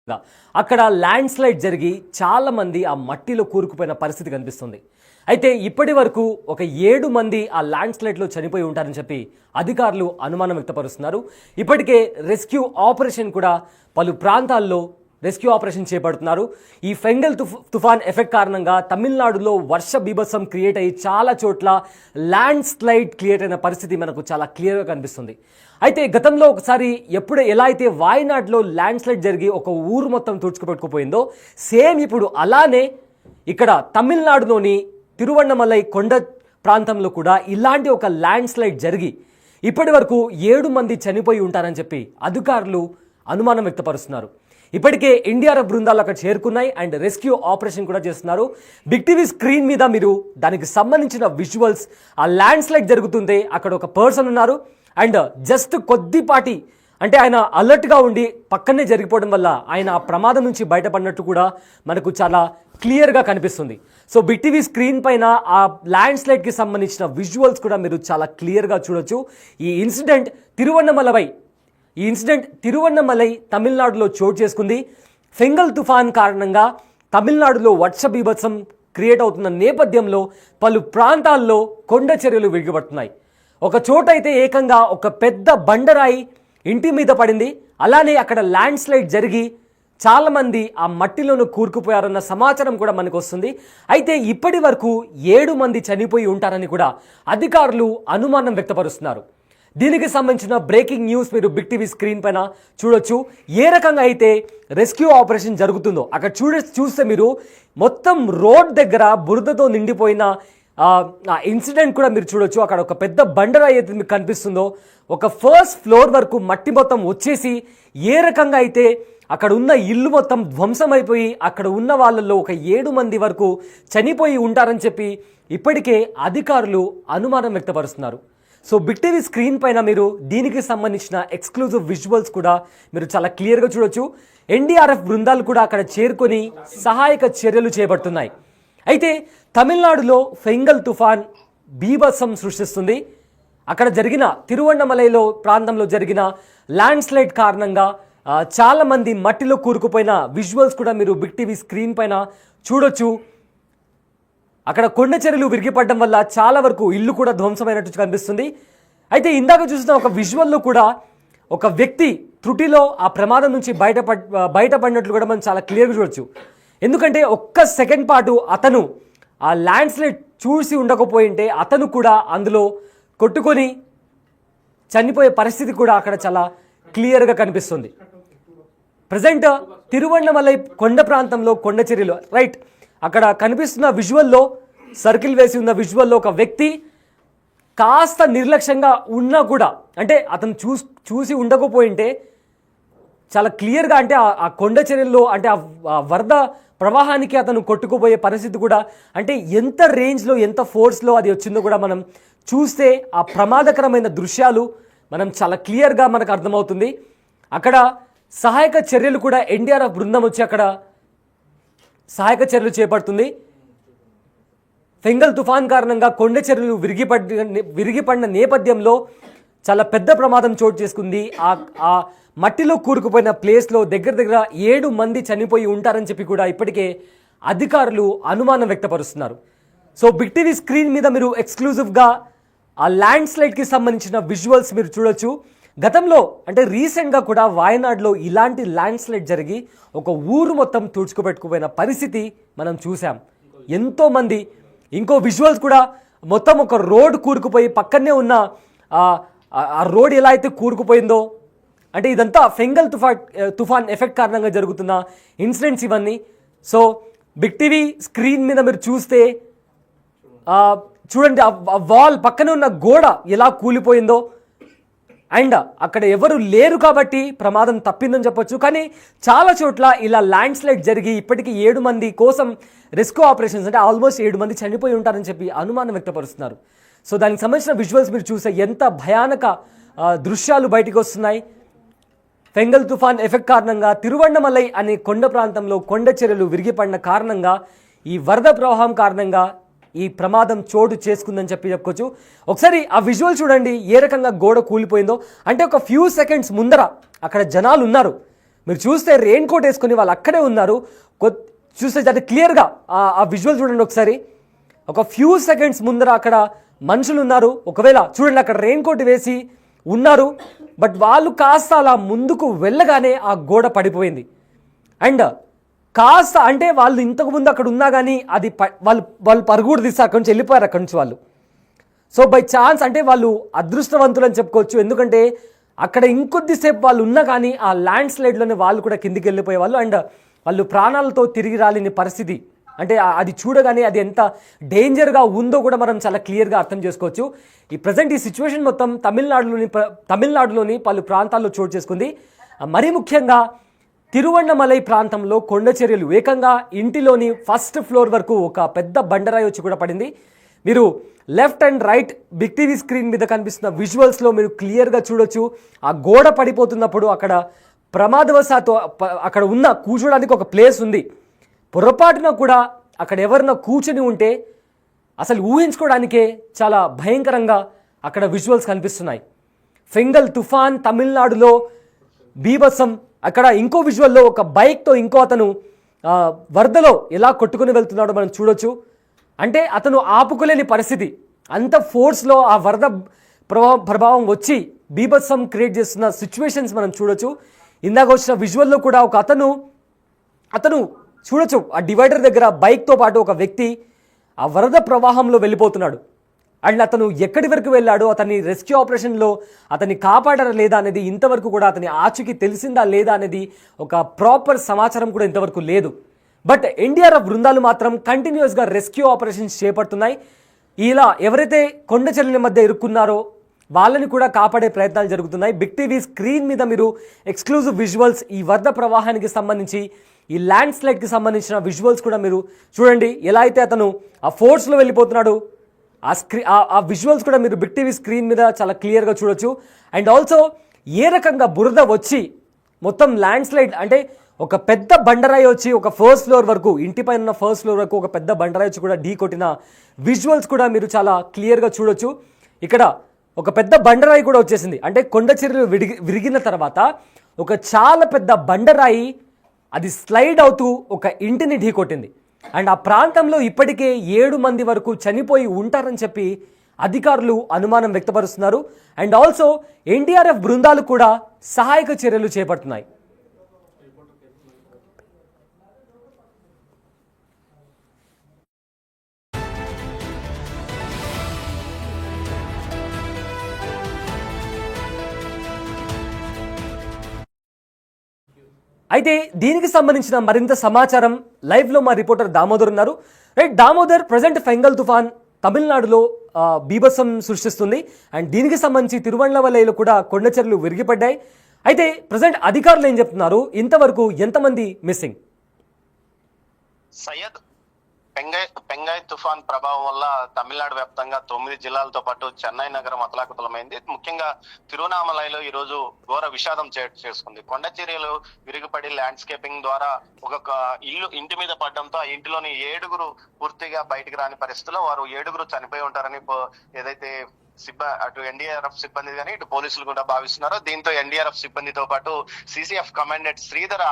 అక్కడ land slide జరిగి చాలా మంది ఆ మట్టిలో కూరుకుపోయిన పరిస్థితి కనిపిస్తుంది. అయితే ఇప్పటి వరకు ఒక 7 మంది ఆ ల్యాండ్ స్లైడ్లో చనిపోయి ఉంటారని చెప్పి అధికారులు అనుమానం వ్యక్తపరుస్తున్నారు. ఇప్పటికే రెస్క్యూ ఆపరేషన్ కూడా పలు ప్రాంతాల్లో రెస్క్యూ ఆపరేషన్ చేపడుతున్నారు. ఈ ఫెంగల్ తుఫాన్ ఎఫెక్ట్ కారణంగా తమిళనాడులో వర్ష బీభత్సం క్రియేట్ అయ్యి చాలా చోట్ల ల్యాండ్ స్లైడ్ క్రియేట్ అయిన పరిస్థితి మనకు చాలా క్లియర్గా కనిపిస్తుంది. అయితే గతంలో ఒకసారి ఎలా అయితే వాయనాడ్లో ల్యాండ్ స్లైడ్ జరిగి ఒక ఊరు మొత్తం తుడుచుకుపెట్టుకుపోయిందో సేమ్ ఇప్పుడు అలానే ఇక్కడ తమిళనాడులోని తిరువన్నమలై కొండ ప్రాంతంలో కూడా ఇలాంటి ఒక ల్యాండ్ స్లైడ్ జరిగి ఇప్పటి వరకు 7 మంది చనిపోయి ఉంటారని చెప్పి అధికారులు అనుమానం వ్యక్తపరుస్తున్నారు. ఇప్పటికే ఎన్డీఆర్ఎఫ్ బృందాలు అక్కడ చేరుకున్నాయి అండ్ రెస్క్యూ ఆపరేషన్ కూడా చేస్తున్నారు. బిగ్ టీవీ స్క్రీన్ మీద మీరు దానికి సంబంధించిన విజువల్స్, ఆ ల్యాండ్ స్లైడ్ జరుగుతుంటే అక్కడ ఒక పర్సన్ ఉన్నారు అండ్ జస్ట్ కొద్దిపాటి అంటే ఆయన అలర్ట్గా ఉండి పక్కనే జరిగిపోవడం వల్ల ఆయన ఆ ప్రమాదం నుంచి బయటపడినట్టు కూడా మనకు చాలా క్లియర్గా కనిపిస్తుంది. సో బిగ్ టీవీ స్క్రీన్ పైన ఆ ల్యాండ్ స్లైడ్కి సంబంధించిన విజువల్స్ కూడా మీరు చాలా క్లియర్గా చూడొచ్చు. ఈ ఇన్సిడెంట్ తిరువన్నమలై తమిళనాడులో చోటు చేసుకుంది. ఫెంగల్ తుఫాన్ కారణంగా తమిళనాడులో వర్ష బీభత్సం క్రియేట్ అవుతున్న నేపథ్యంలో పలు ప్రాంతాల్లో కొండ చర్యలు విరిగిపడుతున్నాయి. ఒక చోట అయితే ఏకంగా ఒక పెద్ద బండరాయి ఇంటి మీద పడింది. అలానే అక్కడ ల్యాండ్ స్లైడ్ జరిగి చాలామంది ఆ మట్టిలోనూ కూరుకుపోయారన్న సమాచారం కూడా మనకు వస్తుంది. అయితే ఇప్పటి వరకు 7 మంది చనిపోయి ఉంటారని కూడా అధికారులు అనుమానం వ్యక్తపరుస్తున్నారు. దీనికి సంబంధించిన బ్రేకింగ్ న్యూస్ మీరు బిగ్ టీవీ స్క్రీన్ పైన చూడొచ్చు. ఏ రకంగా అయితే రెస్క్యూ ఆపరేషన్ జరుగుతుందో అక్కడ చూస్తే మీరు మొత్తం రోడ్ దగ్గర బురదతో నిండిపోయిన ఇన్సిడెంట్ కూడా మీరు చూడొచ్చు. అక్కడ ఒక పెద్ద బండరాయి అయితే మీకు కనిపిస్తుందో ఒక ఫస్ట్ ఫ్లోర్ వరకు మట్టి మొత్తం వచ్చేసి ఏ రకంగా అయితే అక్కడ ఉన్న ఇల్లు మొత్తం ధ్వంసమైపోయి అక్కడ ఉన్న వాళ్ళల్లో ఒక 7 మంది వరకు చనిపోయి ఉంటారని చెప్పి ఇప్పటికే అధికారులు అనుమానం వ్యక్తపరుస్తున్నారు. సో బిగ్ టీవీ స్క్రీన్ పైన మీరు దీనికి సంబంధించిన ఎక్స్క్లూజివ్ విజువల్స్ కూడా మీరు చాలా క్లియర్గా చూడొచ్చు. ఎన్డీఆర్ఎఫ్ బృందాలు కూడా అక్కడ చేరుకొని సహాయక చర్యలు చేపడుతున్నాయి. అయితే తమిళనాడులో ఫెంగల్ తుఫాన్ బీభత్సం సృష్టిస్తుంది. అక్కడ జరిగిన తిరువన్నమలైలో ప్రాంతంలో జరిగిన ల్యాండ్ స్లైడ్ కారణంగా చాలామంది మట్టిలో కూరుకుపోయిన విజువల్స్ కూడా మీరు బిగ్ టీవీ స్క్రీన్ పైన చూడొచ్చు. అక్కడ కొండ చర్యలు విరిగిపడడం వల్ల చాలా వరకు ఇల్లు కూడా ధ్వంసమైనట్టు కనిపిస్తుంది. అయితే ఇందాక చూసిన ఒక విజువల్లో కూడా ఒక వ్యక్తి త్రుటిలో ఆ ప్రమాదం నుంచి బయటపడినట్లు కూడా మనం చాలా క్లియర్గా చూడొచ్చు. ఎందుకంటే ఒక్క సెకండ్ పాటు అతను ఆ ల్యాండ్ స్లైడ్ చూసి ఉండకపోయింటే అతను కూడా అందులో కొట్టుకొని చనిపోయే పరిస్థితి కూడా అక్కడ చాలా క్లియర్గా కనిపిస్తుంది. ప్రజెంట్ తిరువన్నమలై కొండ ప్రాంతంలో కొండ చర్యలు రైట్ అక్కడ కనిపిస్తున్న విజువల్లో సర్కిల్ వేసి ఉన్న విజువల్లో ఒక వ్యక్తి కాస్త నిర్లక్ష్యంగా ఉన్నా కూడా అంటే అతను చూసి ఉండకపోయింటే చాలా క్లియర్గా అంటే ఆ కొండ చర్యల్లో అంటే ఆ వరద ప్రవాహానికి అతను కొట్టుకుపోయే పరిస్థితి కూడా అంటే ఎంత రేంజ్లో ఎంత ఫోర్స్లో అది వచ్చిందో కూడా మనం చూస్తే ఆ ప్రమాదకరమైన దృశ్యాలు మనం చాలా క్లియర్గా మనకు అర్థమవుతుంది. అక్కడ సహాయక చర్యలు కూడా ఎన్డీఆర్ఎఫ్ బృందం వచ్చి అక్కడ సహాయక చర్యలు చేపడుతుంది. ఫెంగల్ తుఫాన్ కారణంగా కొండ చర్యలు విరిగిపడిన నేపథ్యంలో చాలా పెద్ద ప్రమాదం చోటు చేసుకుంది. ఆ మట్టిలో కూరుకుపోయిన ప్లేస్లో దగ్గర 7 మంది చనిపోయి ఉంటారని చెప్పి కూడా ఇప్పటికే అధికారులు అనుమానం వ్యక్తపరుస్తున్నారు. సో బిగ్ టీవీ స్క్రీన్ మీద మీరు ఎక్స్క్లూజివ్గా ఆ ల్యాండ్ స్లైడ్కి సంబంధించిన విజువల్స్ మీరు చూడొచ్చు. గతంలో అంటే రీసెంట్గా కూడా వాయనాడ్లో ఇలాంటి ల్యాండ్ స్లైడ్ జరిగి ఒక ఊరు మొత్తం తుడుచుకుపెట్టుకుపోయిన పరిస్థితి మనం చూసాం. ఎంతోమంది ఇంకో విజువల్స్ కూడా మొత్తం ఒక రోడ్ కూరుకుపోయి పక్కనే ఉన్న ఆ రోడ్ ఎలా అయితే కూరుకుపోయిందో అంటే ఇదంతా ఫెంగల్ తుఫాన్ ఎఫెక్ట్ కారణంగా జరుగుతున్న ఇన్సిడెంట్స్ ఇవన్నీ. సో బిగ్ టీవీ స్క్రీన్ మీద మీరు చూస్తే చూడండి ఆ వాల్ పక్కనే ఉన్న గోడ ఎలా కూలిపోయిందో అండ్ అక్కడ ఎవరు లేరు కాబట్టి ప్రమాదం తప్పిందని చెప్పొచ్చు. కానీ చాలా చోట్ల ఇలా ల్యాండ్ స్లైడ్ జరిగి ఇప్పటికీ 7 మంది కోసం రెస్క్యూ ఆపరేషన్స్ అంటే ఆల్మోస్ట్ 7 మంది చనిపోయి ఉంటారని చెప్పి అనుమానం వ్యక్తపరుస్తున్నారు. సో దానికి సంబంధించిన విజువల్స్ మీరు చూస్తే ఎంత భయానక దృశ్యాలు బయటకు వస్తున్నాయి. ఫెంగల్ తుఫాన్ ఎఫెక్ట్ కారణంగా తిరువన్నమలై అనే కొండ ప్రాంతంలో కొండ చర్యలు విరిగిపడిన కారణంగా ఈ వరద ప్రవాహం కారణంగా ఈ ప్రమాదం చోటు చేసుకుందని చెప్పుకోవచ్చు. ఒకసారి ఆ విజువల్ చూడండి ఏ రకంగా గోడ కూలిపోయిందో. అంటే ఒక ఫ్యూ సెకండ్స్ ముందర అక్కడ జనాలు ఉన్నారు, మీరు చూస్తే రెయిన్ కోట్ వేసుకుని వాళ్ళు అక్కడే ఉన్నారు. చూస్తే అది క్లియర్గా ఆ విజువల్ చూడండి ఒకసారి. ఒక ఫ్యూ సెకండ్స్ ముందర అక్కడ మనుషులు ఉన్నారు. ఒకవేళ చూడండి అక్కడ రెయిన్ కోట్ వేసి ఉన్నారు, బట్ వాళ్ళు కాస్త అలా ముందుకు వెళ్ళగానే ఆ గోడ పడిపోయింది. అండ్ కాస్త అంటే వాళ్ళు ఇంతకుముందు అక్కడ ఉన్నా కానీ అది వాళ్ళు పరుగుడు తీసి అక్కడి నుంచి వెళ్ళిపోయారు అక్కడి నుంచి వాళ్ళు. సో బై ఛాన్స్ అంటే వాళ్ళు అదృష్టవంతులు అని చెప్పుకోవచ్చు. ఎందుకంటే అక్కడ ఇంకొద్దిసేపు వాళ్ళు ఉన్నా కానీ ఆ ల్యాండ్ స్లైడ్లోనే వాళ్ళు కూడా కిందికి వెళ్ళిపోయేవాళ్ళు. అండ్ వాళ్ళు ప్రాణాలతో తిరిగి రాలేని పరిస్థితి. అంటే అది చూడగానే అది ఎంత డేంజర్గా ఉందో కూడా మనం చాలా క్లియర్గా అర్థం చేసుకోవచ్చు. ఈ ప్రజెంట్ ఈ సిచ్యువేషన్ మొత్తం తమిళనాడులోని పలు ప్రాంతాల్లో చోటు చేసుకుంది. మరీ ముఖ్యంగా తిరువన్నమలై ప్రాంతంలో కొండ చర్యలు ఏకంగా ఇంటిలోని ఫస్ట్ ఫ్లోర్ వరకు ఒక పెద్ద బండరాయి వచ్చి కూడా పడింది. మీరు left and right big TV screen మీద కనిపిస్తున్న విజువల్స్లో మీరు క్లియర్గా చూడొచ్చు. ఆ గోడ పడిపోతున్నప్పుడు అక్కడ ప్రమాదవశాత్తు అక్కడ ఉన్న కూర్చోడానికి ఒక ప్లేస్ ఉంది. పొరపాటున కూడా అక్కడ ఎవరన్నా కూర్చొని ఉంటే అసలు ఊహించుకోవడానికే చాలా భయంకరంగా అక్కడ విజువల్స్ కనిపిస్తున్నాయి. ఫెంగల్ తుఫాన్ తమిళనాడులో బీభత్సం. అక్కడ ఇంకో విజువల్లో ఒక బైక్తో ఇంకో అతను వరదలో ఎలా కొట్టుకుని వెళ్తున్నాడో మనం చూడొచ్చు. అంటే అతను ఆపుకోలేని పరిస్థితి. అంత ఫోర్స్లో ఆ వరద ప్రభావం వచ్చి బీభత్సం క్రియేట్ చేస్తున్న సిచ్యువేషన్స్ మనం చూడొచ్చు. ఇందాక వచ్చిన విజువల్లో కూడా ఒక అతను చూడొచ్చు ఆ డివైడర్ దగ్గర బైక్తో పాటు ఒక వ్యక్తి ఆ వరద ప్రవాహంలో వెళ్ళిపోతున్నాడు. అండ్ అతను ఎక్కడి వరకు వెళ్ళాడో, అతని రెస్క్యూ ఆపరేషన్లో అతన్ని కాపాడారా లేదా అనేది ఇంతవరకు కూడా అతని ఆచూకీ తెలిసిందా లేదా అనేది ఒక ప్రాపర్ సమాచారం కూడా ఇంతవరకు లేదు. బట్ ఎన్డీఆర్ఎఫ్ బృందాలు మాత్రం కంటిన్యూస్గా రెస్క్యూ ఆపరేషన్స్ చేపడుతున్నాయి. ఇలా ఎవరైతే కొండ చర్యల మధ్య ఇరుక్కున్నారో వాళ్ళని కూడా కాపాడే ప్రయత్నాలు జరుగుతున్నాయి. బిగ్ టీవీ స్క్రీన్ మీద మీరు ఎక్స్క్లూజివ్ విజువల్స్, ఈ వరద ప్రవాహానికి సంబంధించి, ఈ ల్యాండ్ స్లైడ్కి సంబంధించిన విజువల్స్ కూడా మీరు చూడండి. ఎలా అయితే అతను ఆ ఫోర్స్లో వెళ్ళిపోతున్నాడు, ఆ విజువల్స్ కూడా మీరు బిగ్ టీవీ స్క్రీన్ మీద చాలా క్లియర్గా చూడొచ్చు. అండ్ ఆల్సో ఏ రకంగా బురద వచ్చి మొత్తం ల్యాండ్ స్లైడ్ అంటే ఒక పెద్ద బండరాయి వచ్చి ఒక ఫస్ట్ ఫ్లోర్ వరకు, ఇంటిపైన ఉన్న ఫస్ట్ ఫ్లోర్ వరకు ఒక పెద్ద బండరాయి వచ్చి కూడా ఢీ కొట్టిన విజువల్స్ కూడా మీరు చాలా క్లియర్గా చూడొచ్చు. ఇక్కడ ఒక పెద్ద బండరాయి కూడా వచ్చేసింది. అంటే కొండ చర్యలు విరిగిన తర్వాత ఒక చాలా పెద్ద బండరాయి అది స్లైడ్ అవుతూ ఒక ఇంటిని ఢీ కొట్టింది. అండ్ ఆ ప్రాంతంలో ఇప్పటికే 7 మంది వరకు చనిపోయి ఉంటారని చెప్పి అధికారులు అనుమానం వ్యక్తపరుస్తున్నారు. అండ్ ఆల్సో ఎన్డీఆర్ఎఫ్ బృందాలు కూడా సహాయక చర్యలు చేపడుతున్నాయి. అయితే దీనికి సంబంధించిన మరింత సమాచారం లైవ్లో మా రిపోర్టర్ దామోదర్ ఉన్నారు. రైట్ దామోదర్, ప్రజెంట్ ఫెంగల్ తుఫాన్ తమిళనాడులో బీభత్సం సృష్టిస్తుంది. అండ్ దీనికి సంబంధించి తిరువన్నమలైలో కూడా కొండ చర్యలు విరిగిపడ్డాయి. అయితే ప్రజెంట్ అధికారులు ఏం చెప్తున్నారు? ఇంతవరకు ఎంతమంది మిస్సింగ్? సయ్యద్, పెంగాయ్ తుఫాన్ ప్రభావం వల్ల తమిళనాడు వ్యాప్తంగా 9 జిల్లాలతో పాటు చెన్నై నగరం అతలాకుతలమైంది. ముఖ్యంగా తిరువన్నామలైలో ఈ రోజు ఘోర విషాదం చేసుకుంది. కొండ చర్యలు విరిగిపడి ల్యాండ్స్కేపింగ్ ద్వారా ఒక ఇంటి మీద పడడంతో ఆ ఇంటిలోని 7గురు పూర్తిగా బయటికి రాని పరిస్థితిలో వారు 7గురు చనిపోయి ఉంటారని ఏదైతే అటు ఎన్డీఆర్ఎఫ్ సిబ్బంది కానీ ఇటు పోలీసులు కూడా భావిస్తున్నారు. దీంతో ఎన్డీఆర్ఎఫ్ సిబ్బందితో పాటు సిసిఎఫ్ కమాండెంట్ శ్రీధర్